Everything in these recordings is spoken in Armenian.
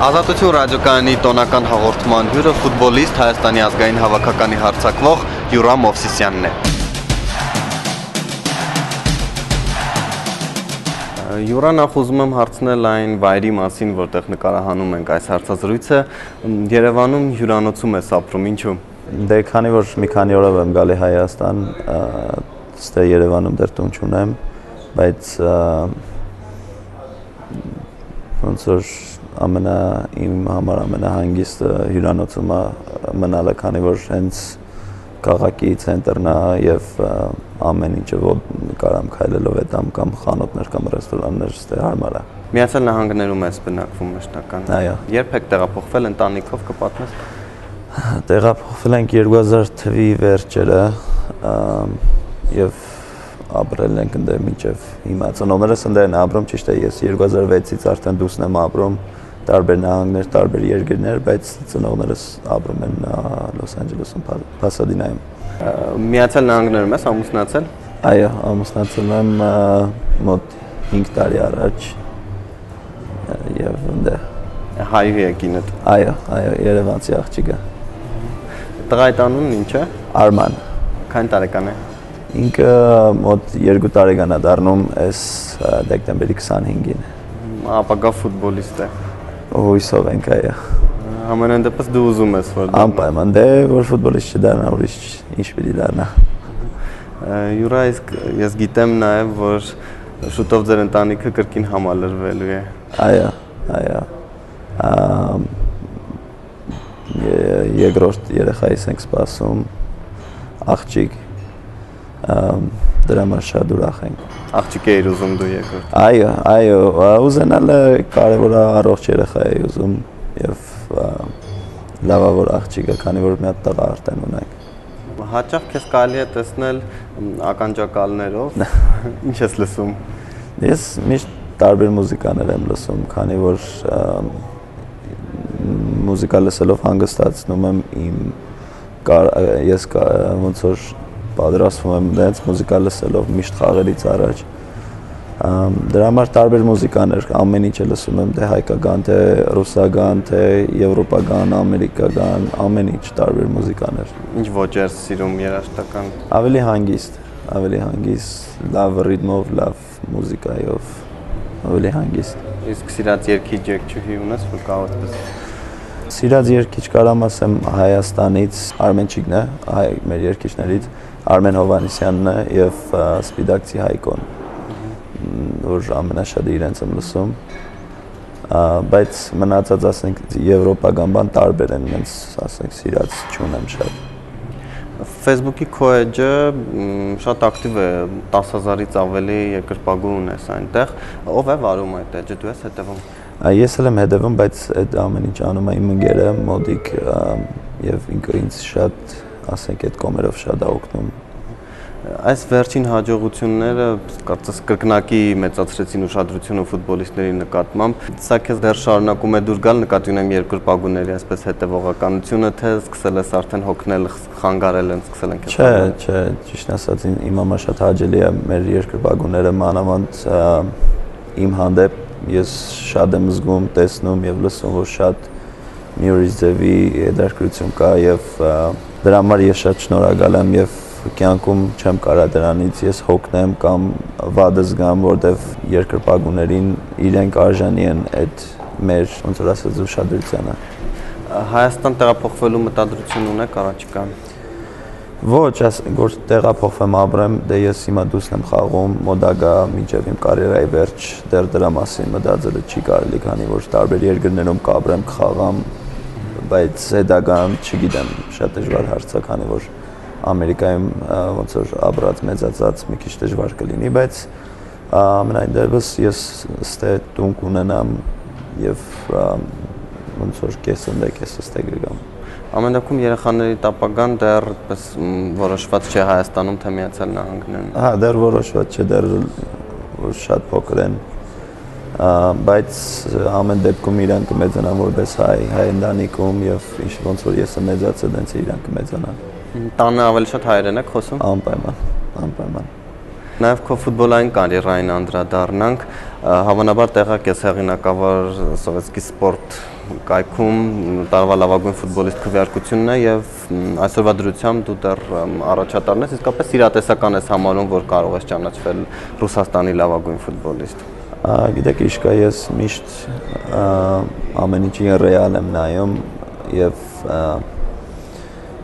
Ազատություն ռադիոկայանի տոնական հաղորդման հյուրը ֆուտբոլիստ Հայաստանի ազգային հավաքականի հարձակվող Յուրա Մովսիսյանն է։ Յուրա, նախ ուզում եմ հարցնել այն վայրի մասին, որտեղ նկարահանում ենք այս հարցազրույցը, Երևանում հյուրանոցում ես ապրում, ինչու՞։ Դե քանի որ մի քանի օրով եմ գալի Հայաստան, ստե Երևանում դեռ տուն չունեմ, բայց ոնց որ իմ համար ամենահանգիստը հյուրանոցում մնալը, քանի որ հենց քաղաքի ցենտրն է եւ ամեն ինչը կարամ քայլելով հետամ կամ խանութներ կամ ռեստորաններ ստե հարմար է։ Միացյալ Նահանգներում ես բնակվում մշտական։ Այո։ Երբ եք տեղափոխվել ընտանիքով, կպատնես։ Տեղափոխվել ենք 2000 թվականի վերջերը եւ ապրել ենք ընդ մինչեւ հիմա։ Ծնողներս ընդ են ապրում, ճիշտ է, ես 2006-ից արդեն դուսն եմ ապրում տարբեր նահանգներ, տարբեր երկրներ, բայց ծնողներս ապրում են Լոս Անջելեսում, Փասադինայում։ Միացյալ Նահանգներում ես ամուսնացել։ Այո, ամուսնացել եմ մոտ 5 տարի առաջ եւ ընդ Հայուհի է կինդ։ Այո, երևանցի աղջիկը։ Տղայիդ անունն ինչ է։ Արման։ Քանի տարեկան է։ Ինքը մոտ 2 տարեկան է դառնում այս դեկտեմբերի 25-ին։ Ապագա ֆուտբոլիստ է։ Հույսով ենք, այո։ Ամենայն դեպս դու ուզում ես որ անպայման, դե որ ֆուտբոլիստ չդառնա, ուրիշ ինչ պիտի դառնա։ Յուրա, ես գիտեմ նաև որ շուտով ձեր ընտանիքը կրկին համալրվելու է։ Այո։ Երկրորդ երեխայիս ենք սպասում, աղջիկ, դրա համար շատ ուրախ ենք։ Աղջիկ էիր ուզում դու երկրորդ։ Այո, ուզենալը կարևոր է, առողջ երեխա է ուզում եւ լավավոր աղջիկը, քանի որ մի հատ տղա արդեն ունենք։ Հաճախ քեզ կարելի է տեսնել ականջակալներով։ Ինչ ես լսում։ Ես միշտ տարբեր մուզիկաներ եմ լսում, քանի որ մուզիկա լսելով հանգստացնում եմ ես ոնց որ պատրաստվում եմ դից մուզիկա լսելով միշտ խաղերից առաջ։ Դրա համար տարբեր մուզիկաներ, ամեն ինչ լսում եմ, թե հայկական, թե ռուսական, թե եվրոպական, ամերիկական, ամեն ինչ տարբեր մուզիկաներ։ Ինչ ոճ ես սիրում երաժշտական։ Ավելի հանգիստ, լավ ռիթմով, լավ մուզիկայով, ավելի հանգիստ։ Իսկ սիրած երգիչ երգչուհի ունես, որ կարող ես։ Սիրած երգիչ կարամ ասեմ Հայաստանից Արմենչիկն է, մեր երգիչներից, Արմեն Հովհաննիսյանն է եւ Սպիդակցի Հայկոն, որ ամենաշատը իրենց եմ լսում, բայց մնացած ասենք եվրոպական բան տարբեր են, ինձ ասենք սիրած չունեմ շատ։ Facebook-ի քո էջը շատ ակտիվ է, 10,000-ից ավելի երկրպագու ունես այնտեղ, ով է վարում այդ էջը, դու ես հետևում։ Ես էլ եմ հետևում, բայց այդ ամեն ինչ անում է իմ ընկերը Մոդիկ եւ ինքը ինձ շատ, ասենք, այդ կոմերով շատ է օգնում։ Այս վերջին հաջողությունները կարծես կրկնակի մեծացրեցին ուշադրությունը ֆուտբոլիստների նկատմամբ։ Սա քեզ դեռ շարունակում է դուր գալ, նկատի ունեմ երկրպագուների այսպես հետևողականությունը, թե սկսել ես արդեն հոգնել, խանգարել են, սկսել են քեզ։ Չէ, ճիշտ ասած իմ համար շատ հաճելի է մեր երկրպագուները, մանավանդ իմ հանդեպ ես շատ եմ զգում, տեսնում եւ լսում, որ շատ մի ուրիշ ձևի դերկրություն կա եւ դրա համար ես շատ շնորհակալ եմ եւ կյանքում չեմ կարա դրանից ես հոգնեմ կամ վատ զգամ, որտեվ երկրպագուներին իրենք արժանի են այդ մեր ոնց որ ասած ուշադրությանը։ Հայաստան տեղափոխվելու մտադրություն ունեք առաջիկան։ Ոչ, ասենք որ տեղափոխվեմ ապրեմ, դե ես հիմա դուսն եմ խաղում, մոդագա մինչև իմ կարիերայի վերջ, դեռ դրա մասին մտածելը չի կարելի, քանի որ տարբեր երկրներում կապրեմ, կխաղամ, բայց հետագան չգիտեմ, շատ դժվար հարց է, քանի որ Ամերիկայում ոնց որ ապրած մեծացած մի քիչ դժվար կլինի, բայց ամենայն դեպս ես ստե տուն կունենամ եւ ոնց որ կես ստե գամ։ Ամեն դեպքում երեխաների տապագան դեռ այդպես որոշված չէ Հայաստանում, թե Միացյալ Նահանգներում։ Հա, դեռ որոշված չէ, դեռ որ շատ փոքր են, բայց ամեն դեպքում իրան կմեծանան որպես հայ ընտանիքում եւ ինչ ոնց որ ես եմ մեծացել, դենց իրան կմեծանան։ Տանը ավելի շատ հայերեն եք խոսում։ Անպայման։ Նաև քո ֆուտբոլային կարիերային անդրադառնանք, հավանաբար տեղակ ես հեղինակավոր Սովետսկի սպորտ կայքում տարվա լավագույն ֆուտբոլիստ քվեարկությունն է եւ այսօրվա դրությամբ դու դեռ առաջատարն ես, իսկապես իրատեսական ես համարում, որ կարող ես ճանաչվել Ռուսաստանի լավագույն ֆուտբոլիստ։ Գիտեք, իշկա ես միշտ ամեն ինչին ռեալ եմ նայում եւ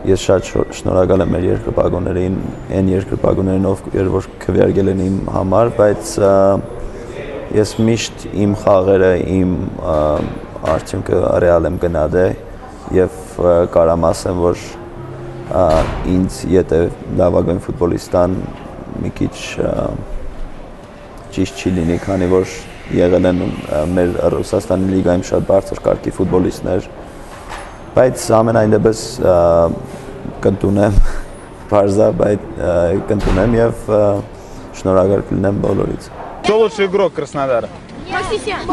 ես շատ շնորհակալ եմ մեր երկրպագուներին, այն երկրպագուներին, ովքեր որ քվեարկել են իմ համար, բայց ես միշտ իմ խաղերը, իմ արդյունքը ռեալ եմ գնահատել եւ կարամ ասեմ, որ ինձ եթե լավագույն ֆուտբոլիստան մի քիչ ճիշտ չի լինի, քանի որ եղել են մեր Ռուսաստանի լիգայում շատ բարձր կարգի ֆուտբոլիստներ, բայց ամենայն դեպս կընդունեմ բարձա, բայց կընդունեմ եւ շնորհակալ կլինեմ բոլորից։ Кто лучший игрок Краснодара? Масисян.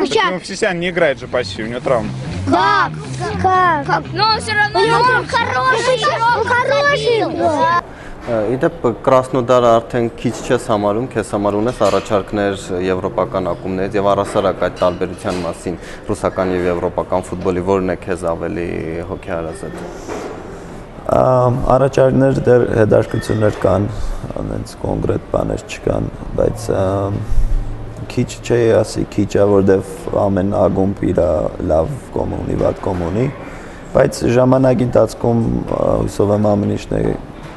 Почему Масисян не играет же почти, у него травма. Как? Но он все равно хороший. Իդեպ Կրասնոդարը արդեն քիչ չես համարում, քեզ համար ունես առաջարկներ եվրոպական ակումբներից եւ առասարակ այդ տարբերության մասին ռուսական եւ եվրոպական ֆուտբոլի որն է քեզ ավելի հոգեհարազատ։ Առաջարկներ դեռ հետաքրքրություններ կան, այնց կոնկրետ բաներ չկան, բայց քիչ չի ասի քիչա, որտեվ ամեն ակումբ իր լավ կոմ ունի, վատ կոմ ունի, բայց ժամանակի ընթացքում հուսով եմ ամեն ինչն է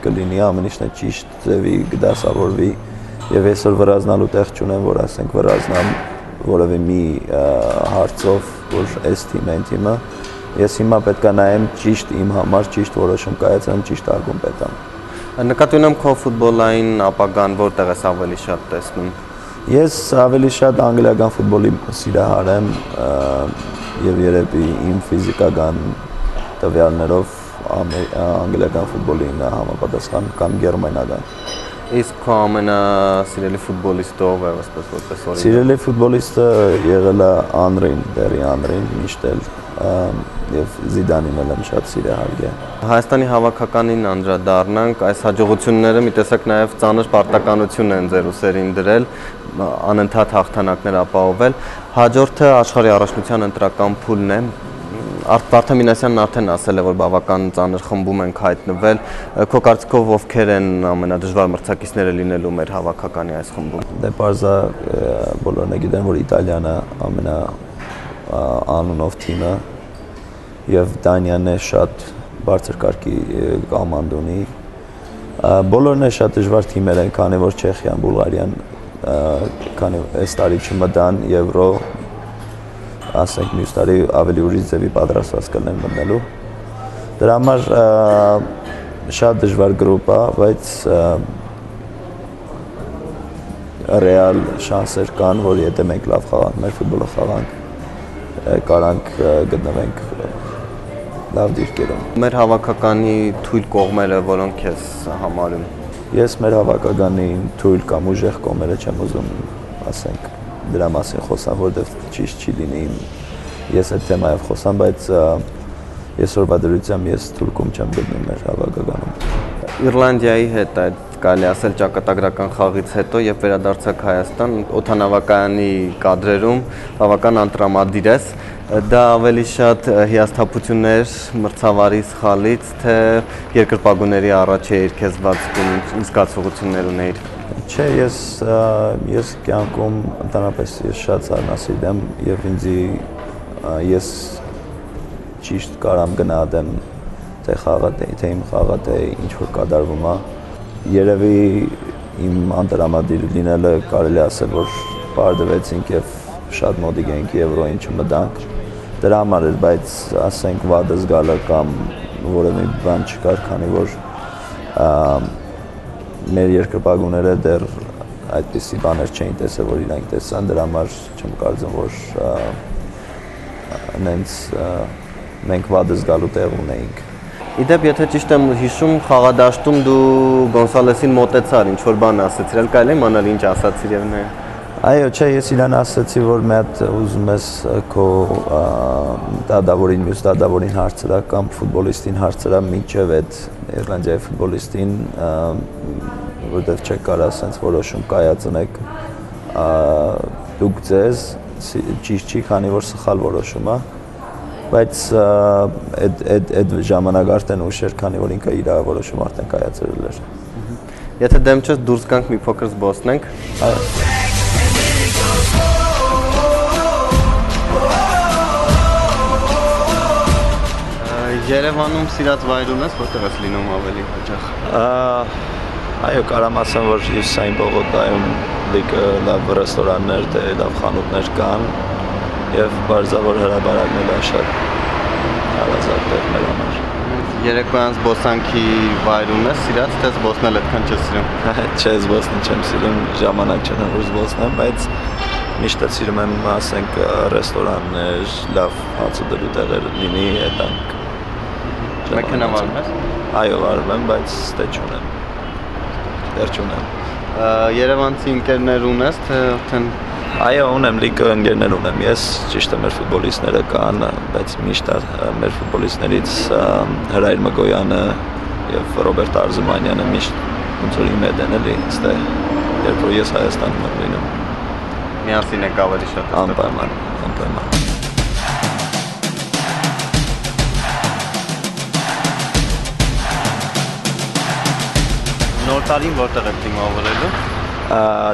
կլինի, ամեն ինչն է ճիշտ ձևի կդասավորվի եւ այսօր վրաznալու տեղ չունեմ, որ ասենք վրաznամ որևէ մի հարցով, որ այս թիմը, այն թիմը, ես հիմա պետք է նայեմ ճիշտ իմ համար ճիշտ որոշում կայացնեմ, ճիշտ ակումբ պետամ։ Նկատի ունեմ քո ֆուտբոլային ապագան որտեղ ես ավելի շատ տեսնում։ Ես ավելի շատ անգլիական ֆուտբոլի սիրահար եմ եւ երևի իմ ֆիզիկական տվյալներով անգլիական ֆուտբոլին համապատասխան կամ գերմանական։ Իսկ քո ամենասիրելի ֆուտբոլիստը ով է, ասես որպես օրինակ։ Սիրելի ֆուտբոլիստը եղել է Անրին, Դերի Անրին, միշտ էլ եւ Զիդանին էլ եմ շատ սիրահար։ Հայաստանի հավաքականին անդրադառնանք, այս հաջողությունները մի տեսակ նաեւ ծանր պարտականություն են ձեր ուսերին դրել, անընդհատ հաղթանակներ ապահովել։ Հաջորդը աշխարհի առաջնության ընտրական փուլն է։ Վարդան Մինասյանն արդեն ասել է, որ բավական ծանր խմբում ենք հայտնվել։ Քո կարծիքով ովքեր են ամենադժվար մրցակիցները լինելու մեր հավաքականի այս խմբում։ Դե բարձա բոլորն գիտեն, որ Իտալիան է անունով թիմը եւ Դանիան է շատ բարձր կարգի կոմանդ ունի։ Բոլորն է շատ դժվար թիմեր են, քանի որ Չեխիան, Բուլղարիան քանի այս տարի չմտան Եվրո, ասենք մյուս տարի ավելի ուժի ձևի պատրաստված կլինեն մտնելու։ Դրա համար շատ դժվար գրուպ է, բայց ռեալ շանսեր կան, որ եթե մենք լավ խաղանք, մեր ֆուտբոլը խաղանք, կարանք գտնվենք լավ դիրքերում։ Մեր հավաքականի թույլ կողմերը որոնք ես համարում։ Ես մեր հավաքականի թույլ կամ ուժեղ կողմերը չեմ ուզում, ասենք դրա մասին խոսամ, որտեղ ճիշտ չի լինի ես այդ թեմայով խոսամ, բայց այսօրվա դրությամբ ես թուրքում չեմ գտնում մեր հավաքականում։ Իռլանդիայի հետ այդ կարելի ասել ճակատագրական խաղից հետո եւ վերադարձակ Հայաստան օդանավակայանի կադրերում բավական անտրամադիր ես։ Դա ավելի շատ հիասթափություններ մրցավարի սխալից, թե երկրպագուների առաջ էր քեզ բացվում զգացողություններ ունեիր։ Չէ, ես կյանքում ընդհանրապես ես շատ սառնասիրտ եմ եւ ես ճիշտ կարամ գնահատեմ թե խաղը, թե իմ խաղը, թե ինչ որ կատարվում է։ Երևի իմ անտրամադիր լինելը կարելի ասել, որ պարտվեցինք եւ շատ մոտիկ ենք Եվրոյին չմտանք։ Դրա համար էր, բայց ասենք վատը զգալը կամ որևէ բան չկար, քանի որ մեր երկրպագուները դեռ այդպիսի բաներ չէին տեսել, որ իրանք տեսան, դրա համար չեմ կարծում, որ մենք վատը զգալու տեղ ունեինք։ Իդեպ, եթե ճիշտ եմ հիշում, խաղադաշտում դու Գոնսալեսին մոտեցար, ինչ որ բան ասացիր, կարելի է իմանալ ինչ ասացիր եւ նա։ Այո, չէ, ես իրան ասացի, որ մի հատ ուզում ես քո դադավորին, մյուս դադավորին հարցրա կամ ֆուտբոլիստին հարցրա մինչև այդ Իռլանդիայի ֆուտբոլիստին, որտեղ չեք կարող ասենց որոշում կայացնեք դուք ձեզ, ճիշտ չի, քանի որ սխալ որոշում է, բայց այդ ժամանակ արդեն ուշ էր, քանի որ ինքը իր որոշումը արդեն կայացրել էր։ Եթե դեմ չես դուրս գանք մի փոքր զբոսնենք։ Երևանում սիրած վայր ունես, որտեղ ես լինում ավելի հաճախ։ Այո, կարամ ասեմ, որ Հյուսիսային պողոտայում լավ ռեստորաններ, լավ խանութներ կան եւ բարձրավոր հրապարակներ ա շատ հարազատ մեր համար։ Երեկոյան զբոսանքի վայր ունես սիրած, թե զբոսնել այդքան չես սիրում։ Չէ, զբոսնել չեմ սիրում, ժամանակ չունեմ որ զբոսնեմ, բայց միշտ սիրում եմ, ասենք, ռեստորաններ, լավ հացուդելու տեղեր լինի, այդանք։ Մեքենա վարում ես։ Այո, վարում եմ, բայց դե չունեմ։ Դեռ չունեմ։ Երևանցի ընկերներ ունես, թե արդեն։ Այո, ունեմ, լիքը ընկերներ ունեմ։ Ես ճիշտ է մեր ֆուտբոլիստները կան, բայց միշտ մեր ֆուտբոլիստներից Հրայր Մգոյանը եւ Ռոբերտ Արզումանյանը միշտ ոնց որ իմ հետ են էլի, ստե երբ որ ես Հայաստանում եմ լինում։ Միասին եք ավելի շատ։ Անպայման, անպայման։ Նոր տարին որտեղ եք դիմավորելու։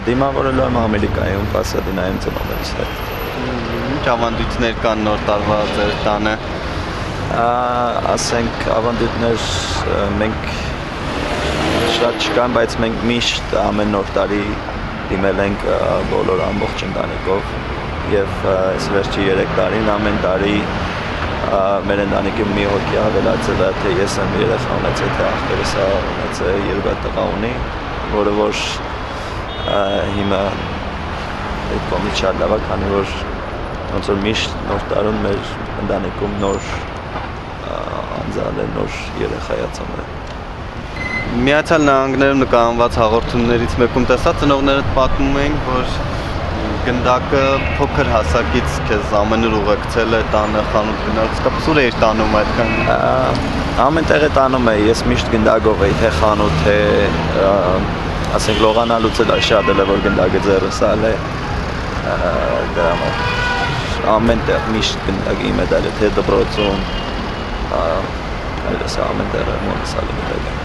Դիմավորելու եմ Ամերիկայում, Պասադինայում ծնողներիս հետ։ Ինչ ավանդույթներ կան նոր տարվա ձեր տանը։ Ասենք ավանդույթներ մենք շատ չկան, բայց մենք միշտ ամեն նոր տարի դիմել ենք բոլոր ամբողջ ընտանիքով եւ այս վերջի 3 տարին ամեն տարի մեր ընտանիքի մի հոգի ավելացել է, թե ես եմ երեխա ունեցել, թե աղբերս ունեցել, երկու տղա ունի, որը որ հիմա այդ կողմից շատ լավ է, քանի որ ոնց որ միշտ նոր տարում մեր ընտանիքում նոր անձալ է, նոր երեխայացում է։ Միացյալ Նահանգներում նկարահանված հաղորդումներից մեկում տեսա ծնողներդ պատմում էին, որ գնդակը փոքր հասակից քեզ ամենուր ուղեկցել է տանը խանութ գնալ, իսկապես ուր էիր տանում այդքան։ Ամեն տեղ է տանում էի, ես միշտ գնդակով էի, թե խանութ, թե ասենք լողանալուց էլ շատ էլ է, որ գնդակը ձեռս ալ է, դրա համար ամեն տեղ միշտ գնդակի իմ հետ ալ է, թե դպրոցում, այլս ամեն տեղ է մոնս ալ է։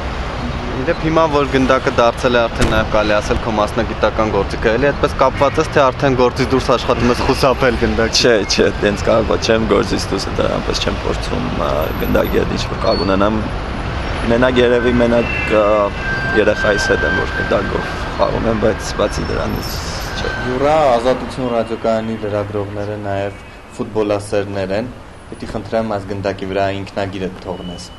Իդեպ հիմա որ գնդակը դարձել է արդեն նաև կարելի ասել քո մասնագիտական գործիքը, էլի այդպես կապված ես, թե արդեն գործից դուրս աշխատում ես խուսափել գնդակ։ Չէ, տենց կարող չեմ գործից դուրս դրանպես չեմ փորձում գնդակի հետ ինչ-որ կապ ունենամ։ Մենակ երևի մենակ երեխայիս հետ եմ որ գնդակով խաղում եմ, բայց բացի դրանից չէ։ Յուրա Ազատություն ռադիոկայանի լրագրողները նաև ֆուտբոլասերներ են։ Պետք է խնդրեմ այս գնդակի վրա ինքնագիրը թողնես։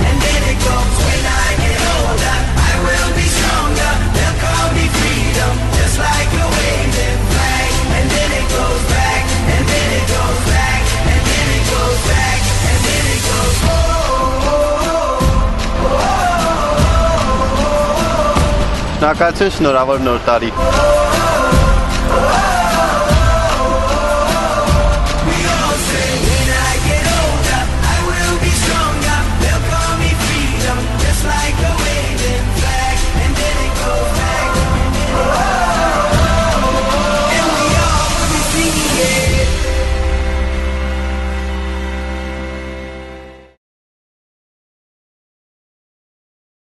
And then it goes when I get older I will be stronger They'll call me freedom Just like a waving flag And then it goes back And then it goes back And then it goes back And then it goes Շնորհակալություն, շնորհավոր նոր տարի